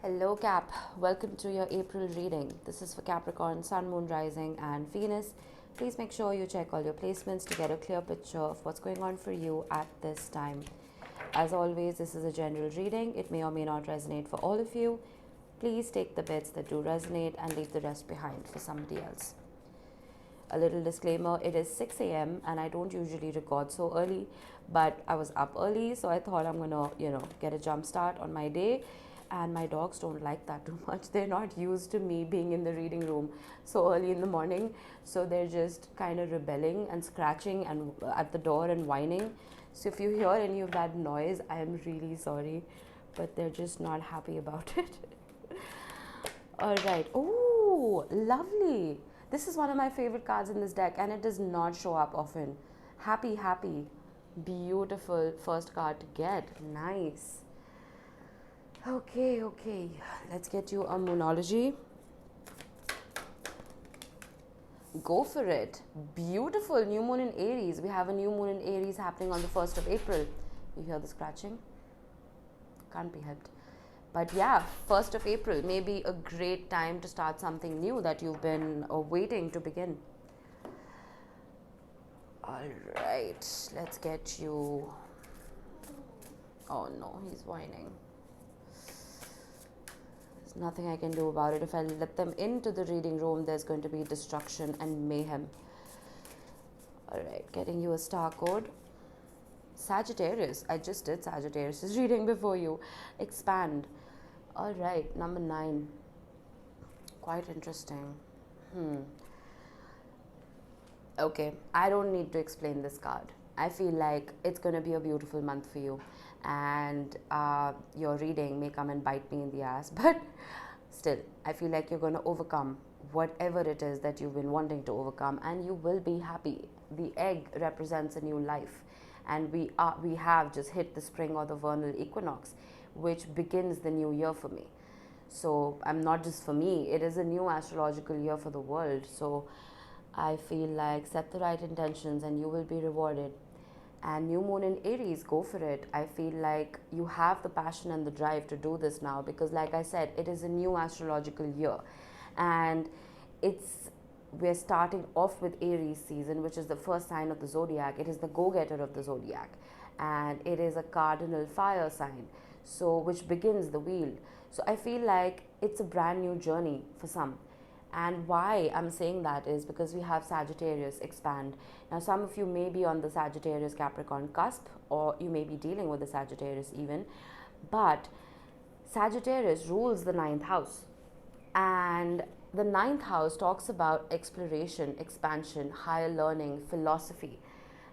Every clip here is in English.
Hello Cap, welcome to your April reading. This is for Capricorn, Sun, Moon, Rising and Venus. Please make sure you check all your placements to get a clear picture of what's going on for you at this time. As always, this is a general reading. It may or may not resonate for all of you. Please take the bits that do resonate and leave the rest behind for somebody else. A little disclaimer, it is 6 a.m. and I don't usually record so early, but I was up early, so I thought I'm gonna, get a jump start on my day. And my dogs don't like that too much. They're not used to me being in the reading room so early in the morning, so they're just kind of rebelling and scratching and at the door and whining. So if you hear any of that noise, I am really sorry, but they're just not happy about it. All right. Oh, lovely. This is one of my favorite cards in this deck, and it does not show up often. Happy, happy. Beautiful first card to get. Nice. Okay. Let's get you a Moonology. Go for it. Beautiful. New moon in Aries. We have a new moon in Aries happening on the 1st of April. You hear the scratching? Can't be helped. But yeah, 1st of April may be a great time to start something new that you've been waiting to begin. All right, let's get you. Oh no, he's whining. There's nothing I can do about it. If I let them into the reading room, there's going to be destruction and mayhem. All right, getting you a star code. Sagittarius. I just did Sagittarius' reading before you. Expand. All right, number 9. Quite interesting. Okay, I don't need to explain this card. I feel like it's going to be a beautiful month for you, and your reading may come and bite me in the ass, but still, I feel like you're going to overcome whatever it is that you've been wanting to overcome, and you will be happy. The egg represents a new life, and we have just hit the spring or the vernal equinox, which begins the new year for me. So I'm not just for me, it is a new astrological year for the world. So I feel like set the right intentions and you will be rewarded. And new moon in Aries, go for it. I feel like you have the passion and the drive to do this now, because like I said, it is a new astrological year, and we're starting off with Aries season, which is the first sign of the zodiac. It is the go-getter of the zodiac, and it is a cardinal fire sign, so which begins the wheel. So I feel like it's a brand new journey for some. And why I'm saying that is because we have Sagittarius expand. Now, some of you may be on the Sagittarius Capricorn cusp, or you may be dealing with the Sagittarius even, but Sagittarius rules the 9th house. And the 9th house talks about exploration, expansion, higher learning, philosophy,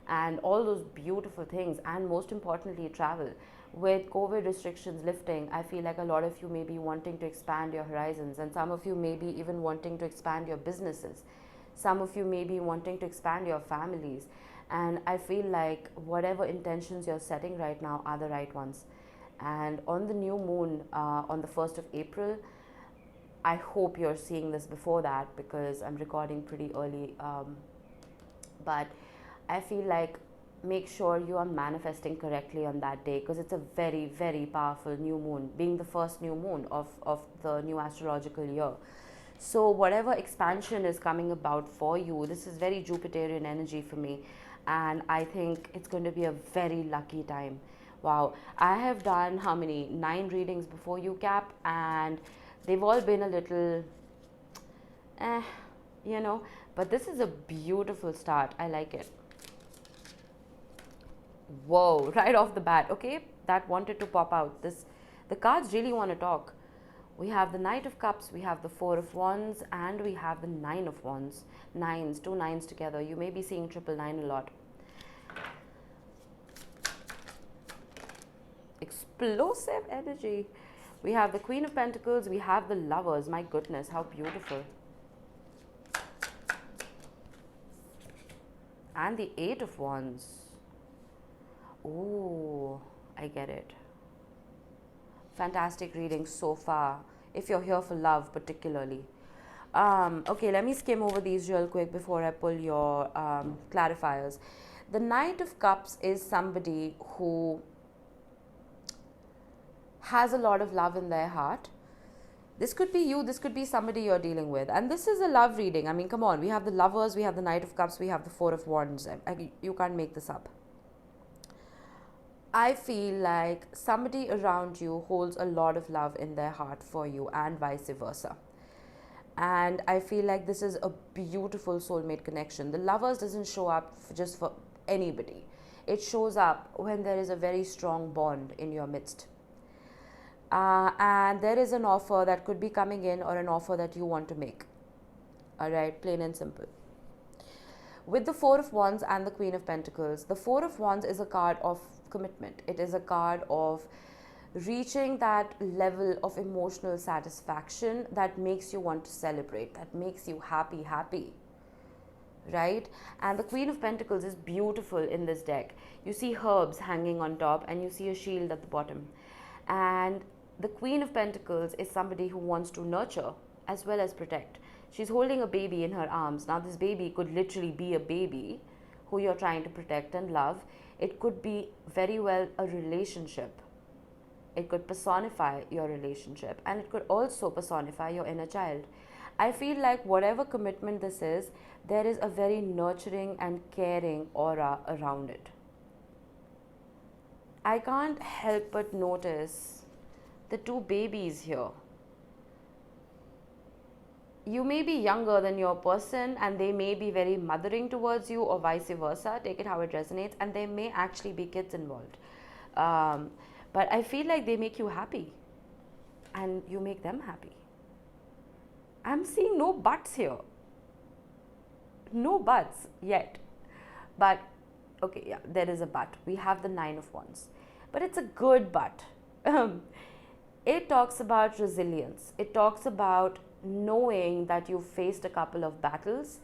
and all those beautiful things, and most importantly, travel. With COVID restrictions lifting, I feel like a lot of you may be wanting to expand your horizons, and some of you may be even wanting to expand your businesses. Some of you may be wanting to expand your families. And I feel like whatever intentions you're setting right now are the right ones. And on the new moon, on the 1st of April, I hope you're seeing this before that, because I'm recording pretty early. But I feel like make sure you are manifesting correctly on that day, because it's a very, very powerful new moon, being the first new moon of the new astrological year. So whatever expansion is coming about for you, this is very Jupiterian energy for me, and I think it's going to be a very lucky time. Wow, I have done how many 9 readings before you, Cap, and they've all been a little but this is a beautiful start. I like it. Whoa, right off the bat. Okay, that wanted to pop out. The cards really want to talk. We have the Knight of Cups, we have the 4 of Wands, and we have the 9 of Wands. Nines, 2 nines together. You may be seeing 999 a lot. Explosive energy. We have the Queen of Pentacles, we have the Lovers. My goodness, how beautiful. And the 8 of Wands. Oh, I get it. Fantastic reading so far, if you're here for love particularly. Okay, let me skim over these real quick before I pull your clarifiers. The Knight of Cups is somebody who has a lot of love in their heart. This could be you, this could be somebody you're dealing with. And this is a love reading. I mean, come on, we have the Lovers, we have the Knight of Cups, we have the Four of Wands. You can't make this up. I feel like somebody around you holds a lot of love in their heart for you, and vice versa. And I feel like this is a beautiful soulmate connection. The Lovers doesn't show up just for anybody. It shows up when there is a very strong bond in your midst. And there is an offer that could be coming in, or an offer that you want to make. All right, plain and simple. With the Four of Wands and the Queen of Pentacles, the Four of Wands is a card of commitment. It is a card of reaching that level of emotional satisfaction that makes you want to celebrate, that makes you happy, right? And the Queen of Pentacles is beautiful in this deck. You see herbs hanging on top, and you see a shield at the bottom. And the Queen of Pentacles is somebody who wants to nurture as well as protect. She's holding a baby in her arms. Now, this baby could literally be a baby who you're trying to protect and love. It could be very well a relationship. It could personify your relationship, and it could also personify your inner child. I feel like whatever commitment this is, there is a very nurturing and caring aura around it. I can't help but notice the two babies here. You may be younger than your person, and they may be very mothering towards you, or vice versa. Take it how it resonates. And there may actually be kids involved. But I feel like they make you happy, and you make them happy. I'm seeing no buts here. No buts yet. But, okay, yeah, there is a but. We have the Nine of Wands. But it's a good but. It talks about resilience. It talks about knowing that you faced a couple of battles,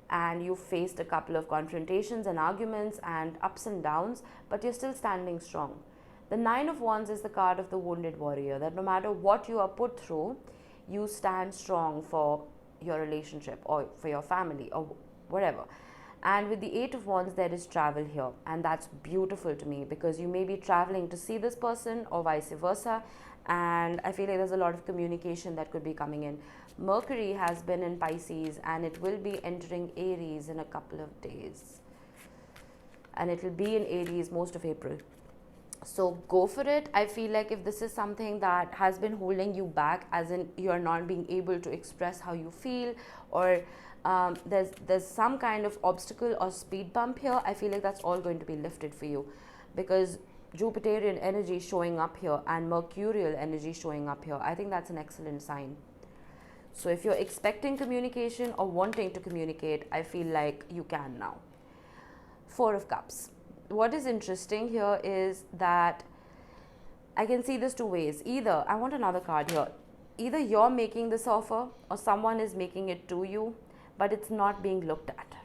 and you faced a couple of confrontations and arguments and ups and downs, but you're still standing strong. The Nine of Wands is the card of the wounded warrior, that no matter what you are put through, you stand strong for your relationship or for your family or whatever. And with the Eight of Wands, there is travel here, and that's beautiful to me, because you may be traveling to see this person or vice versa. And I feel like there's a lot of communication that could be coming in. Mercury has been in Pisces, and it will be entering Aries in a couple of days, and it will be in Aries most of April. So go for it. I feel like if this is something that has been holding you back, as in you're not being able to express how you feel, or there's some kind of obstacle or speed bump here, I feel like that's all going to be lifted for you, because Jupiterian energy showing up here and Mercurial energy showing up here, I think that's an excellent sign. So if you're expecting communication or wanting to communicate, I feel like you can now. Four of Cups. What is interesting here is that I can see this two ways. Either, I want another card here, either you're making this offer or someone is making it to you, but it's not being looked at.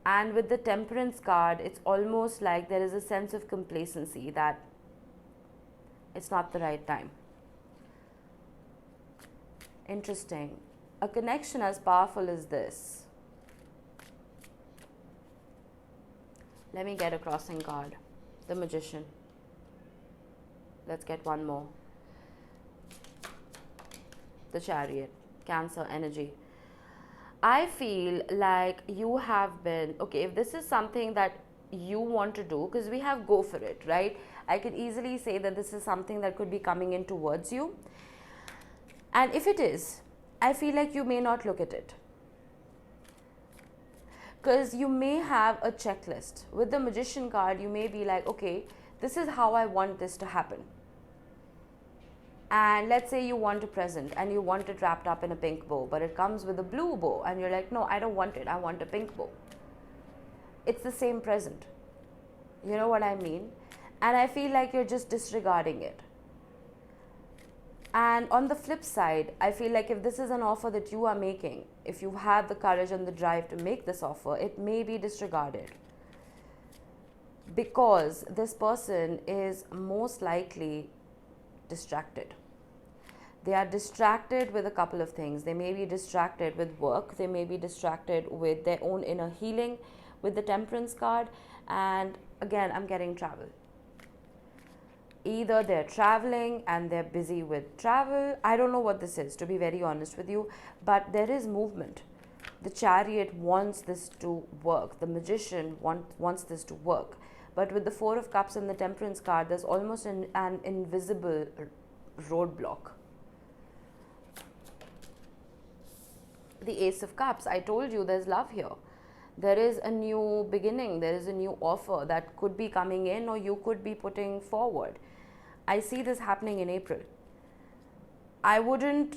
And with the Temperance card, it's almost like there is a sense of complacency that it's not the right time. Interesting. A connection as powerful as this. Let me get a crossing card. The Magician. Let's get one more. The Chariot. Cancer energy. I feel like you have been, okay, if this is something that you want to do, because we have go for it, right? I could easily say that this is something that could be coming in towards you. And if it is, I feel like you may not look at it, because you may have a checklist. With the Magician card, you may be like, okay, this is how I want this to happen. And let's say you want a present and you want it wrapped up in a pink bow, but it comes with a blue bow, and you're like, no, I don't want it, I want a pink bow. It's the same present. You know what I mean? And I feel like you're just disregarding it. And on the flip side, I feel like if this is an offer that you are making, if you have the courage and the drive to make this offer, it may be disregarded, because this person is most likely distracted. They are distracted with a couple of things. They may be distracted with work. They may be distracted with their own inner healing with the Temperance card. And again, I'm getting travel. Either they're traveling and they're busy with travel. I don't know what this is, to be very honest with you, but there is movement. The Chariot wants this to work. The Magician wants this to work. But with the Four of Cups and the Temperance card, there's almost an invisible roadblock. The Ace of Cups, I told you there's love here. There is a new beginning. There is a new offer that could be coming in, or you could be putting forward. I see this happening in April. I don't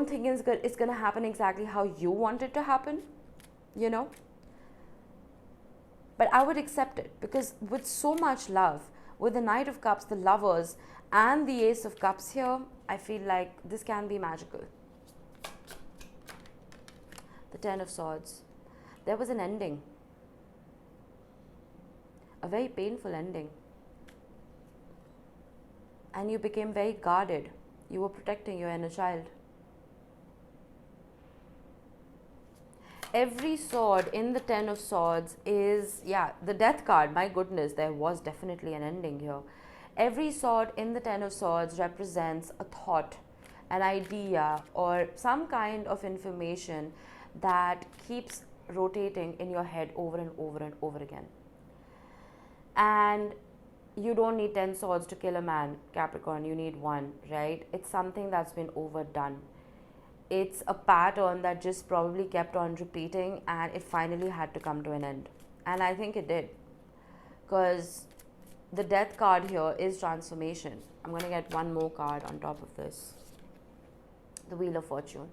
think it's going to happen exactly how you want it to happen, you know. But I would accept it, because with so much love, with the Knight of Cups, the Lovers, and the Ace of Cups here, I feel like this can be magical. The Ten of Swords. There was an ending. A very painful ending. And you became very guarded. You were protecting your inner child. Every sword in the Ten of Swords is, the Death card. My goodness, there was definitely an ending here. Every sword in the Ten of Swords represents a thought, an idea, or some kind of information that keeps rotating in your head over and over and over again. And you don't need 10 swords to kill a man, Capricorn. You need one, right? It's something that's been overdone. It's a pattern that just probably kept on repeating, and it finally had to come to an end. And I think it did. Because the Death card here is transformation. I'm going to get one more card on top of this. The Wheel of Fortune.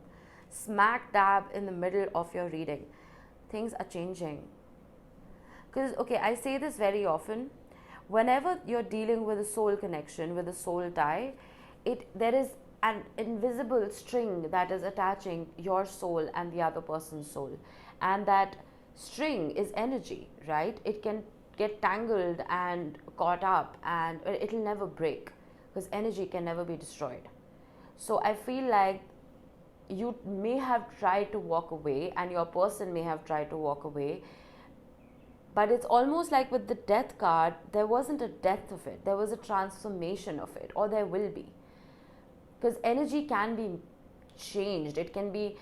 Smack dab in the middle of your reading. Things are changing. Because, okay, I say this very often. Whenever you're dealing with a soul connection, with a soul tie, there is an invisible string that is attaching your soul and the other person's soul. And that string is energy, right? It can get tangled and caught up, and it'll never break, because energy can never be destroyed. So I feel like you may have tried to walk away, and your person may have tried to walk away, but it's almost like with the Death card, there wasn't a death of it, there was a transformation of it, or there will be. Because energy can be changed. It can be,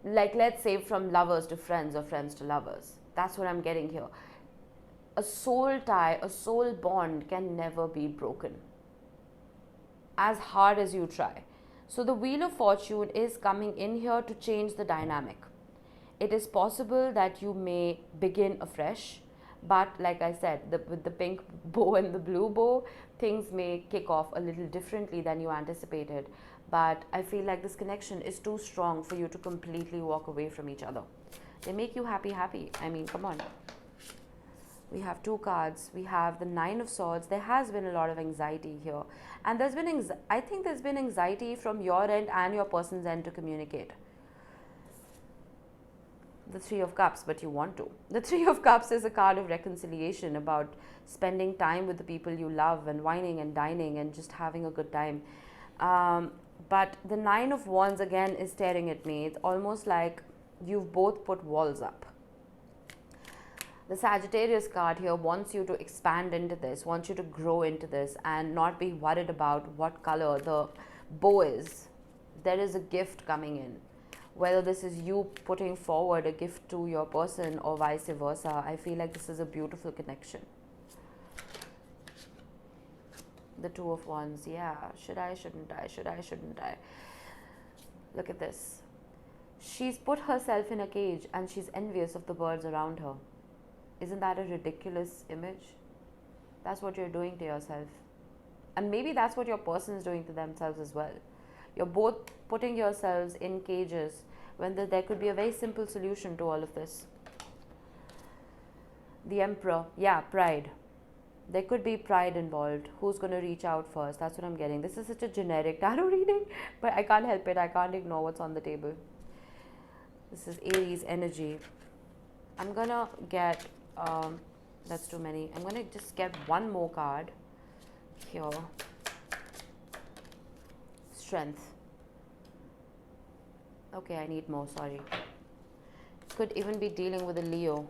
like, let's say, from lovers to friends, or friends to lovers. That's what I'm getting here. A soul tie, a soul bond can never be broken, as hard as you try. So the Wheel of Fortune is coming in here to change the dynamic. It is possible that you may begin afresh, but like I said, with the pink bow and the blue bow, things may kick off a little differently than you anticipated. But I feel like this connection is too strong for you to completely walk away from each other. They make you happy. I mean, come on. We have two cards. We have the Nine of Swords. There has been a lot of anxiety here. And I think there's been anxiety from your end and your person's end to communicate. The Three of Cups, but you want to. The Three of Cups is a card of reconciliation, about spending time with the people you love, and wining and dining and just having a good time. But the Nine of Wands again is staring at me. It's almost like you've both put walls up. The Sagittarius card here wants you to expand into this, wants you to grow into this, and not be worried about what color the bow is. There is a gift coming in. Whether this is you putting forward a gift to your person or vice versa, I feel like this is a beautiful connection. The Two of Wands, should I, shouldn't I, should I, shouldn't I? Look at this. She's put herself in a cage and she's envious of the birds around her. Isn't that a ridiculous image? That's what you're doing to yourself. And maybe that's what your person is doing to themselves as well. You're both putting yourselves in cages when there could be a very simple solution to all of this. The Emperor, pride. There could be pride involved. Who's going to reach out first? That's what I'm getting. This is such a generic tarot reading, but I can't help it. I can't ignore what's on the table. This is Aries energy. I'm going to get, that's too many. I'm going to just get one more card here. Strength. Okay, I need more, sorry. Could even be dealing with a Leo.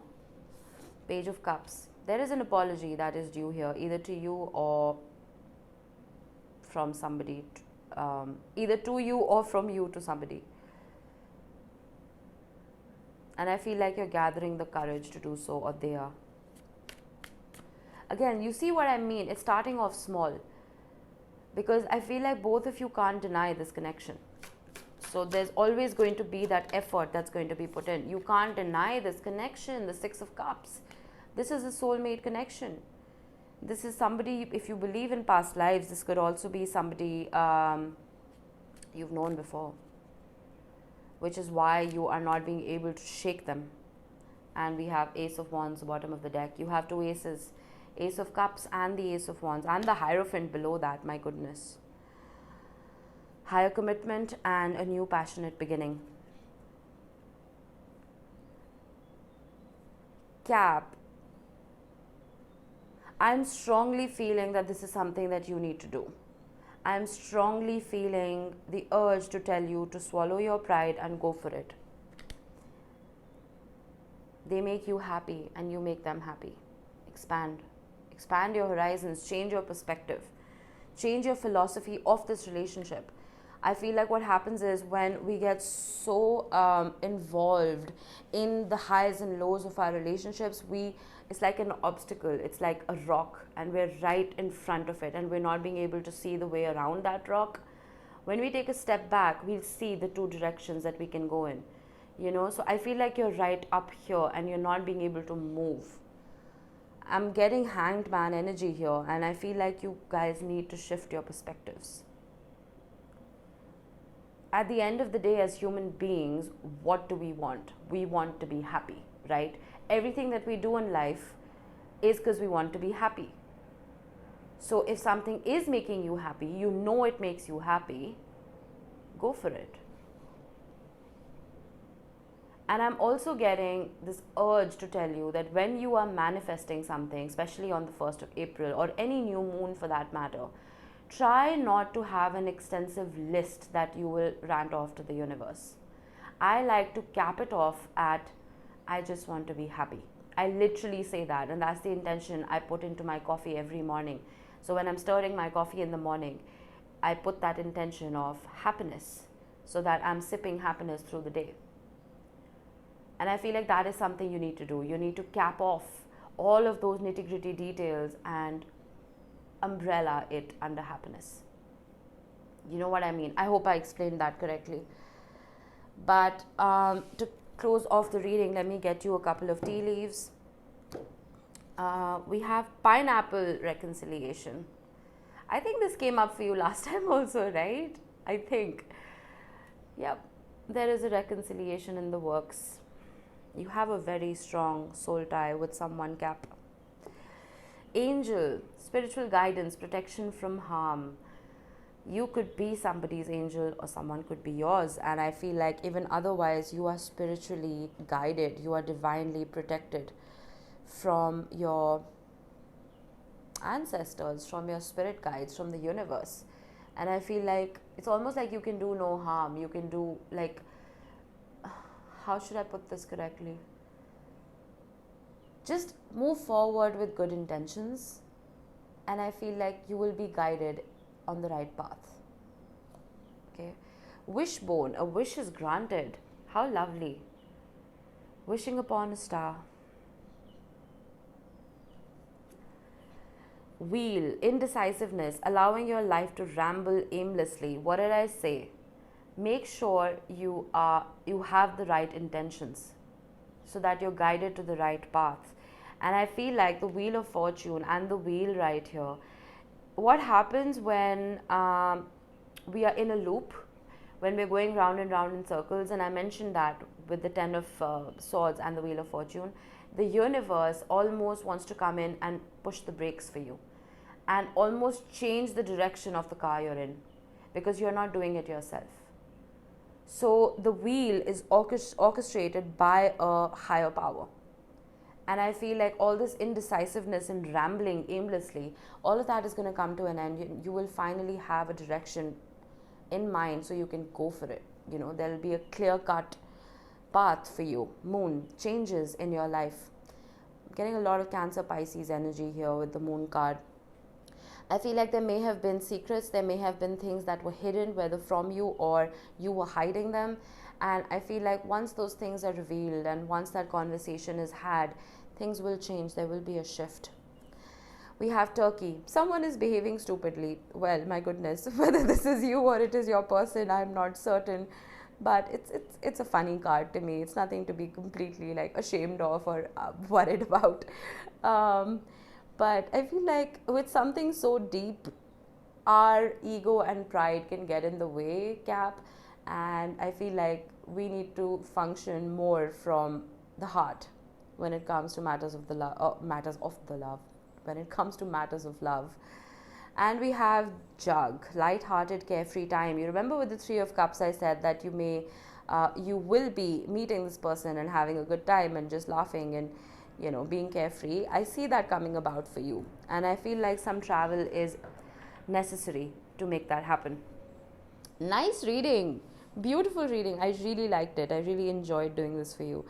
Page of Cups. There is an apology that is due here, either to you or from somebody, either to you or from you to somebody. And I feel like you're gathering the courage to do so, or they are. Again, you see what I mean? It's starting off small, because I feel like both of you can't deny this connection. So there's always going to be that effort that's going to be put in. You can't deny this connection, the Six of Cups. This is a soulmate connection. This is somebody, if you believe in past lives, this could also be somebody you've known before, which is why you are not being able to shake them. And we have Ace of Wands, bottom of the deck. You have two aces, Ace of Cups and the Ace of Wands, and the Hierophant below that, my goodness. Higher commitment and a new passionate beginning. Cap, I'm strongly feeling that this is something that you need to do. I'm strongly feeling the urge to tell you to swallow your pride and go for it. They make you happy and you make them happy. Expand. Expand your horizons, change your perspective, change your philosophy of this relationship. I feel like what happens is when we get so involved in the highs and lows of our relationships, it's like an obstacle, it's like a rock, and we're right in front of it and we're not being able to see the way around that rock. When we take a step back, we'll see the two directions that we can go in, so I feel like you're right up here and you're not being able to move. I'm getting Hanged Man energy here, and I feel like you guys need to shift your perspectives. At the end of the day, as human beings, what do we want? We want to be happy, right? Everything that we do in life is because we want to be happy. So if something is making you happy, it makes you happy, go for it. And I'm also getting this urge to tell you that when you are manifesting something, especially on the 1st of April or any new moon for that matter, try not to have an extensive list that you will rant off to the universe. I like to cap it off at, I just want to be happy. I literally say that, and that's the intention I put into my coffee every morning. So when I'm stirring my coffee in the morning, I put that intention of happiness so that I'm sipping happiness through the day. And I feel like that is something you need to do. You need to cap off all of those nitty-gritty details and umbrella it under happiness. You know what I mean? I hope I explained that correctly. But to close off the reading, let me get you a couple of tea leaves. We have pineapple reconciliation. I think this came up for you last time also, right? I think. Yep, there is a reconciliation in the works. You have a very strong soul tie with someone, Cap. Angel, spiritual guidance, protection from harm. You could be somebody's angel or someone could be yours. And I feel like even otherwise, you are spiritually guided. You are divinely protected from your ancestors, from your spirit guides, from the universe. And I feel like it's almost like you can do no harm. You can do like, how should I put this correctly? Just move forward with good intentions, and I feel like you will be guided on the right path. Okay. Wishbone, a wish is granted. How lovely. Wishing upon a star. Wheel, indecisiveness, allowing your life to ramble aimlessly. What did I say? Make sure you have the right intentions so that you're guided to the right path. And I feel like the Wheel of Fortune and the wheel right here, what happens when we are in a loop, when we're going round and round in circles, and I mentioned that with the 10 of Swords and the Wheel of Fortune, the universe almost wants to come in and push the brakes for you and almost change the direction of the car you're in because you're not doing it yourself. So the wheel is orchestrated by a higher power. And I feel like all this indecisiveness and rambling aimlessly, all of that is going to come to an end. You will finally have a direction in mind so you can go for it. There'll be a clear-cut path for you. Moon, changes in your life. getting a lot of Cancer Pisces energy here with the Moon card. I feel like there may have been secrets, there may have been things that were hidden, whether from you or you were hiding them. And I feel like once those things are revealed and once that conversation is had, things will change. There will be a shift. We have Turkey. Someone is behaving stupidly. Well, my goodness, whether this is you or it is your person, I'm not certain. But it's a funny card to me. It's nothing to be completely like ashamed of or worried about. But I feel like with something so deep, our ego and pride can get in the way, Cap. And I feel like we need to function more from the heart when it comes to matters of the love, when it comes to matters of love. And we have Jug, light-hearted, carefree time. You remember with the Three of Cups, I said that you will be meeting this person and having a good time and just laughing and, you know, being carefree. I see that coming about for you. And I feel like some travel is necessary to make that happen. Nice reading. Beautiful reading. I really liked it. I really enjoyed doing this for you.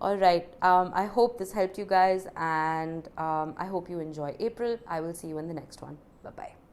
All right. I hope this helped you guys, and I hope you enjoy April. I will see you in the next one. Bye-bye.